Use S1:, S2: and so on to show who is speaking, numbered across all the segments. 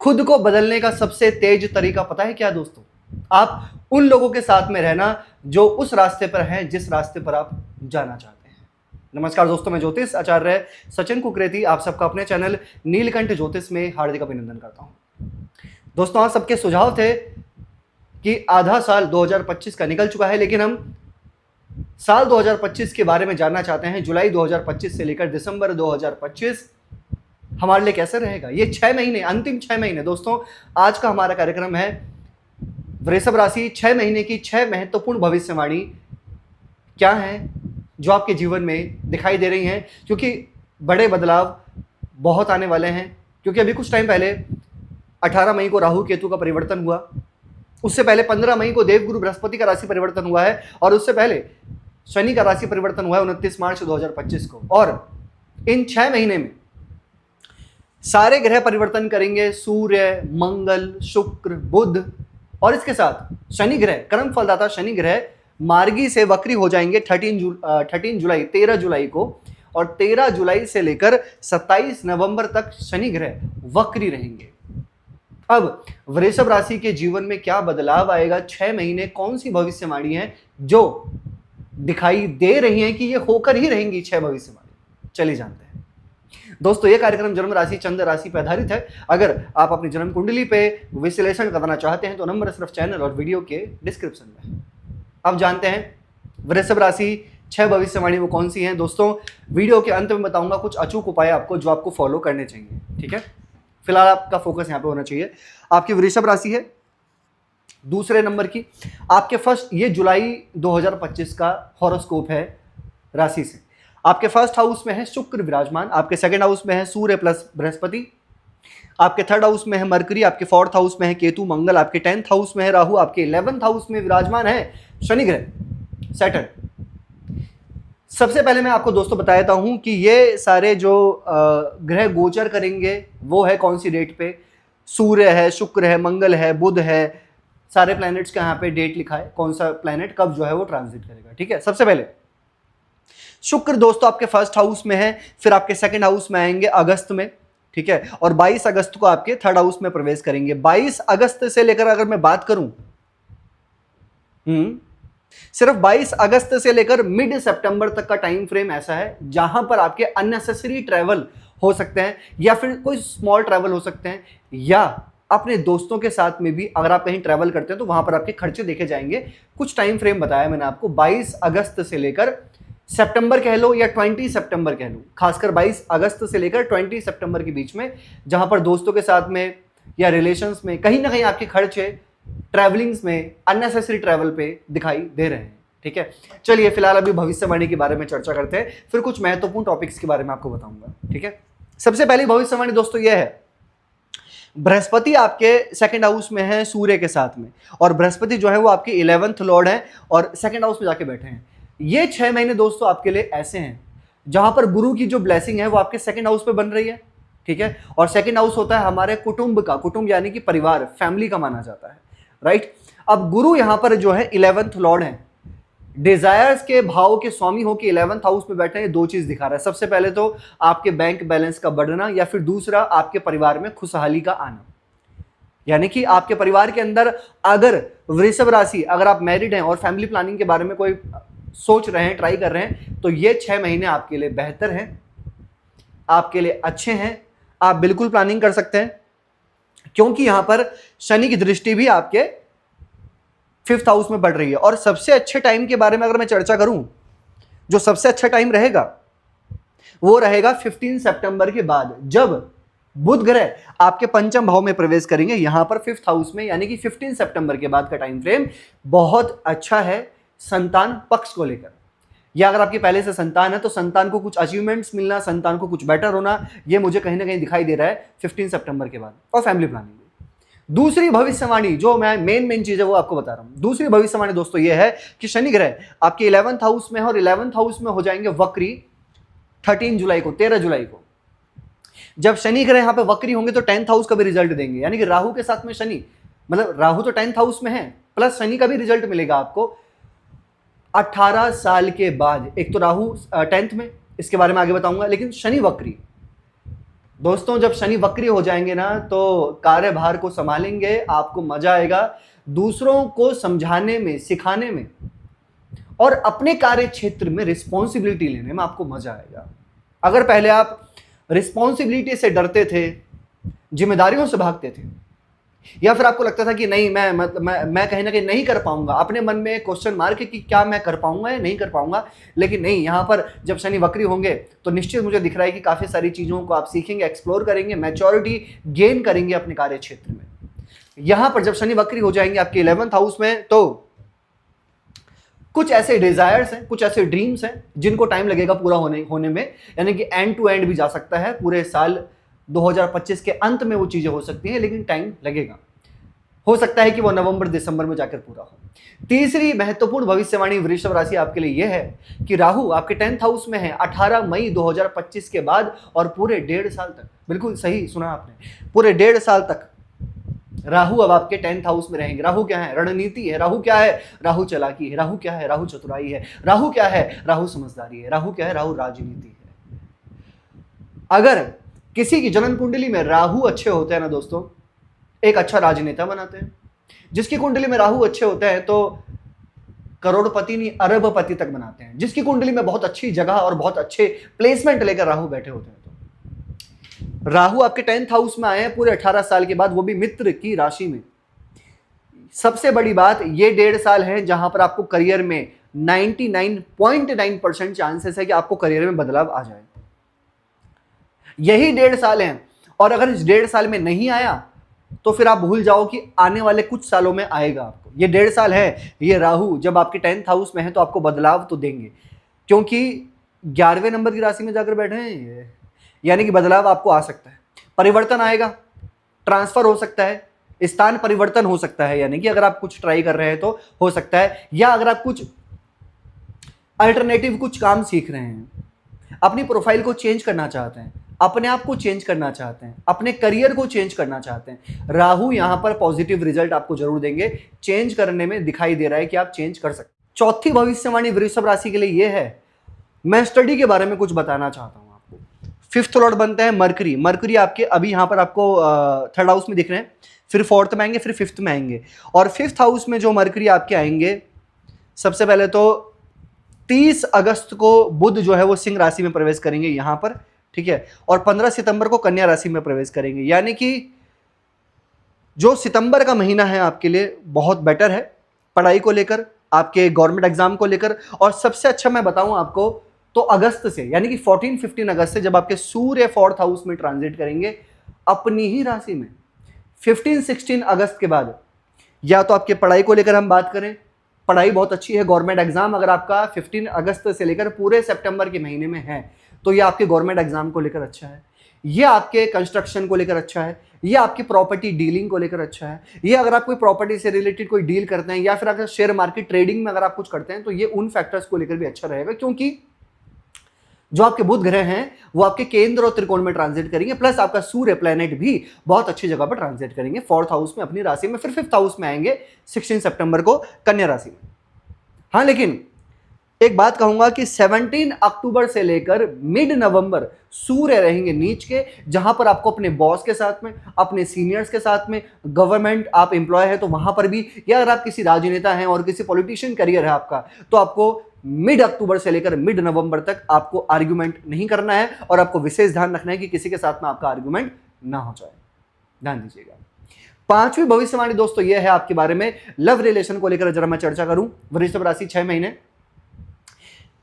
S1: खुद को बदलने का सबसे तेज तरीका पता है क्या दोस्तों? आप उन लोगों के साथ में रहना जो उस रास्ते पर हैं जिस रास्ते पर आप जाना चाहते हैं। नमस्कार दोस्तों, मैं ज्योतिष आचार्य सचिन कुकरेती आप सबका अपने चैनल नीलकंठ ज्योतिष में हार्दिक अभिनंदन करता हूं। दोस्तों, आज सबके सुझाव थे कि आधा साल 2025 का निकल चुका है, लेकिन हम साल 2025 के बारे में जानना चाहते हैं। जुलाई 2025 से लेकर दिसंबर 2025 हमारे लिए कैसे रहेगा? ये 6 महीने, अंतिम 6 महीने। दोस्तों, आज का हमारा कार्यक्रम है वृषभ राशि 6 महीने की 6 महत्वपूर्ण भविष्यवाणी क्या है जो आपके जीवन में दिखाई दे रही हैं, क्योंकि बड़े बदलाव बहुत आने वाले हैं। क्योंकि अभी कुछ टाइम पहले 18 मई को राहु केतु का परिवर्तन हुआ, उससे पहले 15 मई को देवगुरु बृहस्पति का राशि परिवर्तन हुआ है, और उससे पहले शनि का राशि परिवर्तन हुआ है 29 मार्च 2025 को। और इन 6 महीने में सारे ग्रह परिवर्तन करेंगे। सूर्य, मंगल, शुक्र, बुध, और इसके साथ शनि ग्रह, कर्म फलदाता शनि ग्रह मार्गी से वक्री हो जाएंगे 13 जुलाई 13 जुलाई को, और 13 जुलाई से लेकर 27 नवंबर तक शनि ग्रह वक्री रहेंगे। अब वृषभ राशि के जीवन में क्या बदलाव आएगा? 6 महीने कौन सी भविष्यवाणी है जो दिखाई दे रही है कि ये होकर ही रहेंगी 6 भविष्यवाणी? चलिए जानते हैं। दोस्तों, ये कार्यक्रम जन्म राशि चंद्र राशि पर आधारित है। अगर आप अपनी जन्म कुंडली पे विश्लेषण करना चाहते हैं तो नंबर सिर्फ चैनल और वीडियो के डिस्क्रिप्शन में है। अब जानते हैं वृषभ राशि 6 भविष्यवाणी वो कौन सी हैं। दोस्तों, वीडियो के अंत में बताऊंगा कुछ अचूक उपाय आपको जो आपको फॉलो करने चाहिए, ठीक है? फिलहाल आपका फोकस यहाँ पे होना चाहिए। आपकी वृषभ राशि है दूसरे नंबर की। आपके फर्स्ट, ये जुलाई 2025 का हॉरोस्कोप है राशि से। आपके फर्स्ट हाउस में है शुक्र विराजमान, आपके सेकंड हाउस में है सूर्य प्लस बृहस्पति, आपके थर्ड हाउस में है मरकरी, आपके फोर्थ हाउस में है केतु मंगल, आपके 10th हाउस में है राहु, आपके 11th हाउस में विराजमान है शनि ग्रह सैटर्न। सबसे पहले मैं आपको दोस्तों बता देता हूं कि ये सारे जो ग्रह गोचर करेंगे वो है कौन सी डेट पे। सूर्य है, शुक्र है, मंगल है, बुध है, सारे प्लैनेट्स का यहाँ पे डेट लिखा है, कौन सा प्लैनेट कब जो है वो ट्रांजिट करेगा, ठीक है? सबसे पहले शुक्र दोस्तों आपके फर्स्ट हाउस में है, फिर आपके सेकंड हाउस में आएंगे अगस्त में, ठीक है? और 22 अगस्त को आपके थर्ड हाउस में प्रवेश करेंगे। 22 अगस्त से लेकर अगर मैं बात करूं, सिर्फ 22 अगस्त से लेकर मिड सितंबर तक का टाइम फ्रेम ऐसा है जहां पर आपके अननेसेसरी ट्रैवल हो सकते हैं, या फिर कोई स्मॉल ट्रैवल हो सकते हैं, या अपने दोस्तों के साथ में भी अगर आप कहीं ट्रैवल करते हैं तो वहां पर आपके खर्चे देखे जाएंगे। कुछ टाइम फ्रेम बताया मैंने आपको, 22 अगस्त से लेकर सितंबर कह लो या 20 सितंबर कह लो, खासकर 22 अगस्त से लेकर 20 सितंबर के बीच में, जहां पर दोस्तों के साथ में या रिलेशंस में कहीं ना कहीं आपके खर्चे ट्रैवलिंग्स में, अननेसेसरी ट्रैवल पे दिखाई दे रहे हैं, ठीक है? चलिए फिलहाल अभी भविष्यवाणी के बारे में चर्चा करते हैं, फिर कुछ महत्वपूर्ण टॉपिक्स के बारे में आपको बताऊंगा, ठीक है? सबसे पहली भविष्यवाणी दोस्तों यह है, बृहस्पति आपके सेकंड हाउस में है सूर्य के साथ में, और बृहस्पति जो है वो आपके 11th लॉर्ड है और सेकंड हाउस में जाके बैठे हैं। ये 6 महीने दोस्तों आपके लिए ऐसे हैं जहां पर गुरु की जो ब्लेसिंग है वो आपके सेकंड हाउस पे बन रही है, ठीक है? और सेकंड हाउस होता है हमारे कुटुंब का, कुटुंब यानी कि परिवार, फैमिली का माना जाता है, राइट? अब गुरु यहां पर जो है 11th लॉर्ड है, डिजायर्स के भाव के स्वामी हो के 11th हाउस में बैठे हैं। दो चीज दिखा रहा है, सबसे पहले तो आपके बैंक बैलेंस का बढ़ना, या फिर दूसरा आपके परिवार में खुशहाली का आना। यानी कि आपके परिवार के अंदर अगर वृषभ राशि, अगर आप मैरिड हैं और फैमिली प्लानिंग के बारे में कोई सोच रहे हैं, ट्राई कर रहे हैं, तो ये 6 महीने आपके लिए बेहतर हैं, आपके लिए अच्छे हैं। आप बिल्कुल प्लानिंग कर सकते हैं, क्योंकि यहां पर शनि की दृष्टि भी आपके 5th हाउस में बढ़ रही है। और सबसे अच्छे टाइम के बारे में अगर मैं चर्चा करूं, जो सबसे अच्छा टाइम रहेगा वो रहेगा 15 सितंबर के बाद, जब बुध ग्रह आपके पंचम भाव में प्रवेश करेंगे यहां पर 5th हाउस में, यानी कि 15 सितंबर के बाद का टाइम फ्रेम बहुत अच्छा है संतान पक्ष को लेकर। या अगर आपकी पहले से संतान है तो संतान को कुछ अचीवमेंट्स मिलना, संतान को कुछ बेटर होना, ये मुझे कहीं ना कहीं दिखाई दे रहा है 15 सितंबर के बाद। और फैमिली प्लानिंग। दूसरी भविष्यवाणी जो मैं मेन चीज है वो आपको बता रहा हूं। दूसरी भविष्यवाणी दोस्तों ये है कि शनि ग्रह आपके 11th हाउस में है और 11th हाउस में हो जाएंगे वक्री 13 जुलाई को, 13 जुलाई को। जब शनि ग्रह यहां पे वक्री होंगे तो 10th हाउस का भी रिजल्ट देंगे, यानी कि राहु के साथ में शनि, मतलब राहु तो 10th हाउस में है, प्लस शनि का भी रिजल्ट मिलेगा आपको 18 साल के बाद। एक तो राहु 10th में, इसके बारे में आगे बताऊंगा, लेकिन शनि वक्री दोस्तों जब शनि वक्री हो जाएंगे ना तो कार्यभार को संभालेंगे, आपको मजा आएगा, दूसरों को समझाने में, सिखाने में और अपने कार्य क्षेत्र में रिस्पॉन्सिबिलिटी लेने में आपको मजा आएगा। अगर पहले आप रिस्पॉन्सिबिलिटी से डरते थे, जिम्मेदारियों से भागते थे, या फिर आपको लगता था कि नहीं मैं कहीं ना कहीं नहीं कर पाऊंगा, अपने मन में क्वेश्चन मार्क है कि क्या मैं कर पाऊंगा या नहीं कर पाऊंगा, लेकिन नहीं, यहां पर जब शनि वक्री होंगे तो निश्चित मुझे दिख रहा है कि काफी सारी चीजों को आप सीखेंगे, एक्सप्लोर करेंगे, मैच्योरिटी गेन करेंगे अपने कार्य क्षेत्र में। यहां पर जब शनि वक्री हो जाएंगे आपके 11th हाउस में, तो कुछ ऐसे डिजायर्स हैं, कुछ ऐसे ड्रीम्स हैं जिनको टाइम लगेगा पूरा होने में, यानी कि एंड टू एंड भी जा सकता है, पूरे साल 2025 के अंत में वो चीजें हो सकती हैं, लेकिन टाइम लगेगा। हो सकता है कि वो नवंबर दिसंबर में जाकर पूरा हो। तीसरी महत्वपूर्ण भविष्यवाणी वृषभ राशि आपके लिए यह है कि राहु आपके 10th हाउस में है 18 मई 2025 के बाद और पूरे 1.5 साल तक। बिल्कुल सही सुना आपने, पूरे 1.5 साल तक राहु अब आपके 10th हाउस में रहेंगे। राहु क्या है? रणनीति है। राहु क्या है? राहु चालाकी है। राहु क्या है? राहु चतुराई है। राहु क्या है? राहु समझदारी है। राहु क्या है? राहु राजनीति है। अगर किसी की जन्म कुंडली में राहु अच्छे होते हैं ना दोस्तों, एक अच्छा राजनेता बनाते हैं। जिसकी कुंडली में राहु अच्छे होते हैं तो करोड़पति नहीं अरबपति तक बनाते हैं। जिसकी कुंडली में बहुत अच्छी जगह और बहुत अच्छे प्लेसमेंट लेकर राहु बैठे होते हैं। तो राहु आपके 10th हाउस में आए हैं पूरे 18 साल के बाद, वो भी मित्र की राशि में। सबसे बड़ी बात, ये 1.5 साल है जहां पर आपको करियर में 99.9% चांसेस है कि आपको करियर में बदलाव आ जाए। यही 1.5 साल है, और अगर इस 1.5 साल में नहीं आया तो फिर आप भूल जाओ कि आने वाले कुछ सालों में आएगा आपको। ये 1.5 साल है, ये राहु जब आपके 10th हाउस में है तो आपको बदलाव तो देंगे, क्योंकि 11वें नंबर की राशि में जाकर बैठे हैं, यानी कि बदलाव आपको आ सकता है, परिवर्तन आएगा, ट्रांसफर हो सकता है, स्थान परिवर्तन हो सकता है, यानी कि अगर आप कुछ ट्राई कर रहे हैं तो हो सकता है, या अगर आप कुछ अल्टरनेटिव कुछ काम सीख रहे हैं, अपनी प्रोफाइल को चेंज करना चाहते हैं, अपने आप को चेंज करना चाहते हैं, अपने करियर को चेंज करना चाहते हैं, राहु यहां पर पॉजिटिव रिजल्ट आपको जरूर देंगे। चेंज करने में दिखाई दे रहा है कि आप चेंज कर सकते हैं। चौथी भविष्यवाणी वृषभ राशि के लिए यह है, मैं स्टडी के बारे में कुछ बताना चाहता हूं आपको। 5th लॉर्ड बनते हैं मरकरी। मरकरी आपके अभी यहां पर आपको 3rd हाउस में दिख रहे हैं, फिर 4th में आएंगे, फिर 5th में आएंगे। और 5th हाउस में जो मरकरी आपके आएंगे, सबसे पहले तो 30 अगस्त को बुध जो है वो सिंह राशि में प्रवेश करेंगे यहां पर, ठीक है, और 15 सितंबर को कन्या राशि में प्रवेश करेंगे। यानी कि जो सितंबर का महीना है आपके लिए बहुत बेटर है पढ़ाई को लेकर, आपके गवर्नमेंट एग्जाम को लेकर। और सबसे अच्छा मैं बताऊं आपको तो अगस्त से, यानी कि 14-15 अगस्त से जब आपके सूर्य 4th हाउस में ट्रांजिट करेंगे अपनी ही राशि में, 15-16 अगस्त के बाद, या तो आपके पढ़ाई को लेकर हम बात करें, पढ़ाई बहुत अच्छी है, गवर्नमेंट एग्जाम अगर आपका 15 अगस्त से लेकर पूरे सितंबर के महीने में है तो ये आपके गवर्नमेंट एग्जाम को लेकर अच्छा है, ये आपके कंस्ट्रक्शन को लेकर अच्छा है, ये आपकी प्रॉपर्टी डीलिंग को लेकर अच्छा है, ये अगर आप कोई प्रॉपर्टी से रिलेटेड कोई डील करते हैं, या फिर अगर शेयर मार्केट ट्रेडिंग में अगर आप कुछ करते हैं तो ये उन फैक्टर्स को लेकर भी अच्छा रहेगा, क्योंकि जो आपके बुध ग्रह हैं वो आपके केंद्र और त्रिकोण में ट्रांजिट करेंगे, प्लस आपका सूर्य प्लेनेट भी बहुत अच्छी जगह पर ट्रांजिट करेंगे 4th हाउस में अपनी राशि में, फिर 5th हाउस में आएंगे 16 सितंबर को कन्या राशि में। हाँ, लेकिन एक बात कहूंगा कि 17 अक्टूबर से लेकर मिड नवंबर सूर्य रहेंगे नीच के, जहां पर आपको अपने बॉस के साथ में, अपने सीनियर्स के साथ में, गवर्नमेंट आप एम्प्लॉय है तो वहां पर भी, या अगर आप किसी राजनेता हैं और किसी पॉलिटिशियन करियर है आपका, तो आपको मिड अक्टूबर से लेकर मिड नवंबर तक आपको आर्ग्यूमेंट नहीं करना है, और आपको विशेष ध्यान रखना है कि किसी के साथ में आपका आर्ग्यूमेंट ना हो जाए, ध्यान दीजिएगा। 5वीं भविष्यवाणी दोस्तों यह है आपके बारे में, लव रिलेशन को लेकर जरा मैं चर्चा करूं। वृषभ राशि 6 महीने,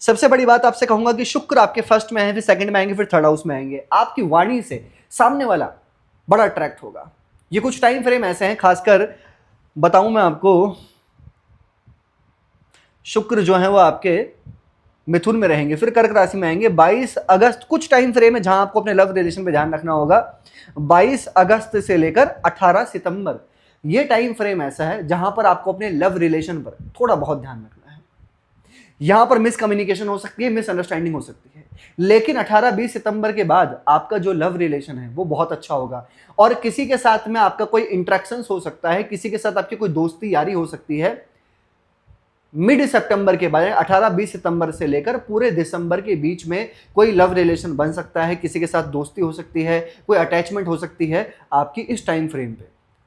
S1: सबसे बड़ी बात आपसे कहूंगा कि शुक्र आपके 1st में है, फिर 2nd में आएंगे, फिर 3rd हाउस में आएंगे। आपकी वाणी से सामने वाला बड़ा अट्रैक्ट होगा। ये कुछ टाइम फ्रेम ऐसे हैं, खासकर बताऊं मैं आपको, शुक्र जो है वो आपके मिथुन में रहेंगे, फिर कर्क राशि में आएंगे 22 अगस्त। कुछ टाइम फ्रेम है जहां आपको अपने लव रिलेशन पे ध्यान रखना होगा। 22 अगस्त से लेकर 18 सितंबर, ये टाइम फ्रेम ऐसा है जहां पर आपको अपने लव रिलेशन पर थोड़ा बहुत ध्यान रखना है। यहां पर मिसकम्युनिकेशन हो सकती है, मिसअंडरस्टैंडिंग हो सकती है, लेकिन 18-20 सितंबर के बाद आपका जो लव रिलेशन है वो बहुत अच्छा होगा, और किसी के साथ में आपका कोई इंट्रैक्शन हो सकता है, किसी के साथ आपकी कोई दोस्ती यारी हो सकती है, मिड सितंबर के बाद 18-20 सितंबर से लेकर पूरे दिसंबर के बीच में कोई लव रिलेशन बन सकता है, किसी के साथ दोस्ती हो सकती है, कोई अटैचमेंट हो सकती है आपकी इस टाइम फ्रेम पे।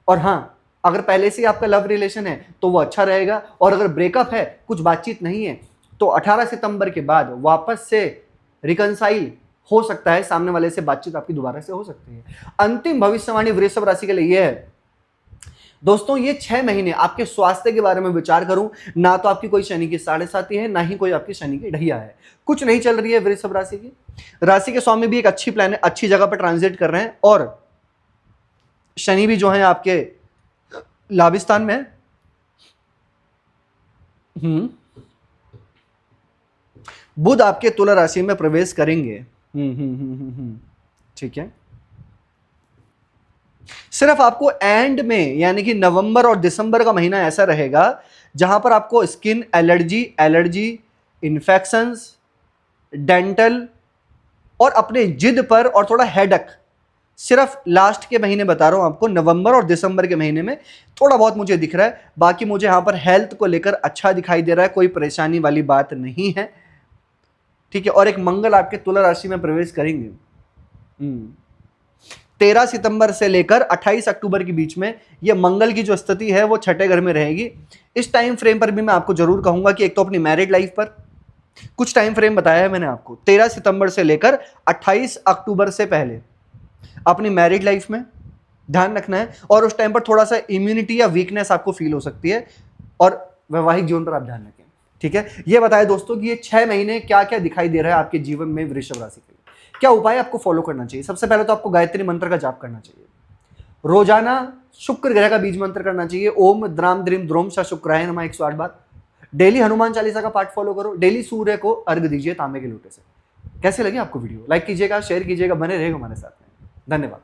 S1: और हाँ, अगर पहले से ही आपका लव रिलेशन है तो वो अच्छा रहेगा, और अगर ब्रेकअप है, कुछ बातचीत नहीं है, तो 18 सितंबर के बाद वापस से रिकंसाइल हो सकता है, सामने वाले से बातचीत आपकी दोबारा से हो सकती है। अंतिम भविष्यवाणी वृषभ राशि के लिए यह है दोस्तों, ये 6 महीने आपके स्वास्थ्य के बारे में विचार करूं, ना तो आपकी कोई शनि की 7.5 है, ना ही कोई आपकी शनि की ढैया है, कुछ नहीं चल रही है वृषभ राशि की। राशि के स्वामी भी एक अच्छी प्लान है, अच्छी जगह पर ट्रांजिट कर रहे हैं, और शनि भी जो है आपके लाभिस्थान में है। बुध आपके तुला राशि में प्रवेश करेंगे। ठीक है, सिर्फ आपको एंड में यानी कि नवंबर और दिसंबर का महीना ऐसा रहेगा जहां पर आपको स्किन एलर्जी, इन्फेक्शंस, डेंटल और अपने जिद पर और थोड़ा हेडक, सिर्फ लास्ट के महीने बता रहा हूं आपको, नवंबर और दिसंबर के महीने में थोड़ा बहुत मुझे दिख रहा है। बाकी मुझे यहां पर हेल्थ को लेकर अच्छा दिखाई दे रहा है, कोई परेशानी वाली बात नहीं है। ठीक है, और एक मंगल आपके तुला राशि में प्रवेश करेंगे 13 सितंबर से लेकर 28 अक्टूबर के बीच में। ये मंगल की जो स्थिति है वो छठे घर में रहेगी। इस टाइम फ्रेम पर भी मैं आपको जरूर कहूंगा कि एक तो अपनी मैरिड लाइफ पर कुछ टाइम फ्रेम बताया है मैंने आपको, 13 सितंबर से लेकर 28 अक्टूबर से पहले अपनी मैरिड लाइफ में ध्यान रखना है, और उस टाइम पर थोड़ा सा इम्यूनिटी या वीकनेस आपको फील हो सकती है, और वैवाहिक जीवन पर आप ध्यान रखें। ठीक है, ये बताया दोस्तों कि ये 6 महीने क्या क्या दिखाई दे रहा है आपके जीवन में वृषभ राशि के लिए, क्या उपाय आपको फॉलो करना चाहिए। सबसे पहले तो आपको गायत्री मंत्र का जाप करना चाहिए, रोजाना शुक्र ग्रह का बीज मंत्र करना चाहिए, ओम द्राम द्रीम द्रोम सा शुक्राय नमः 108 बार। डेली हनुमान चालीसा का पाठ फॉलो करो, डेली सूर्य को अर्घ दीजिए तांबे के लोटे से। कैसे लगे आपको वीडियो, लाइक कीजिएगा, शेयर कीजिएगा, बने रहेगा हमारे साथ में। धन्यवाद।